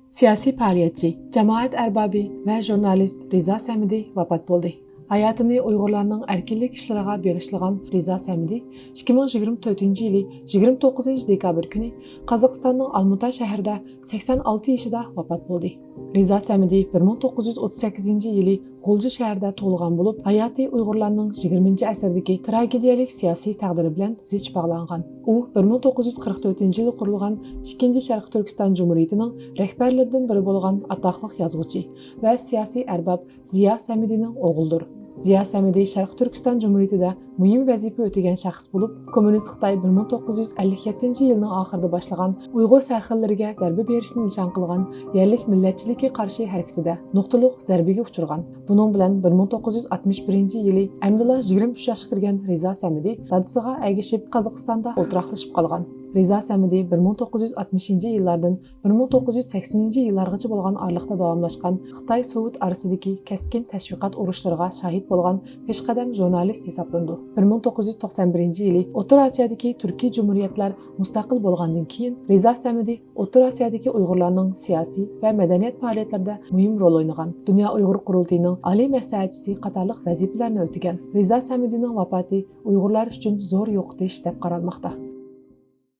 Siyasi fəaliyyətçi, cəmaət ərbabi və jurnalist Riza Səmidi vəfat boldu. Hayatını Uyg'urlarning erkinlik ishlariga bag'ishlagan Riza Səmidi 2024 yili 29 dekabr kuni Qozog'istonning Almuta shahrida 86 yoshida vafot bo'ldi. Riza Səmidi 1938 yili G'ulji shahrida tug'ilgan bo'lib, hayoti Uyg'urlarning 20-asrdagi tragediyalik siyosiy taqdiri bilan zich bog'langan. U 1944 yili qurilgan 2-Sharq Turkiston Jumhuriyatining rahbarlaridan biri bo'lgan atoqli yozuvchi va siyosiy arbob Ziyo Səmidining o'g'lidir. Ziyo Səmidi Sharq Turkiston Jumhuriyatida muhim vazifa o'tagan shaxs bo'lib, Kommunist Xitoy 1957-yilning oxirida boshlagan Uyg'ur sarxillariga zarba berishni nishon qilgan yerlik millatchilikka qarshi harakatida nuqtaliq zarbaga uchragan. Buning bilan 1961-yili Amdilla 23 yoshga kirgan Riza Səmidi dadisiga ergashib Qozog'istonda o'ltiraqlashib qolgan. Riza Səmidi 1960-yillardan 1980-yillargacha bo'lgan oraliqda davomlashgan Xitoy-Sovet orasidagi keskin tashviqot urushlariga shahid bo'lgan peshqadam jurnalist hisoblandi. 1991-yili O'rta Osiyodagi Turkiy Jumhuriyatlar mustaqil bo'lgandan keyin Riza Səmidi O'rta Osiyodagi Uyg'urlarning siyosiy va madaniyat faoliyatlarida muhim rol o'ynagan. Dunyo Uyg'ur qurultiyining oliy maslahatchisi qatorliq vazifalarni o'tagan. Riza Səmidining vafoti Uyg'urlar uchun zo'r yo'qotish deb qaralmoqda.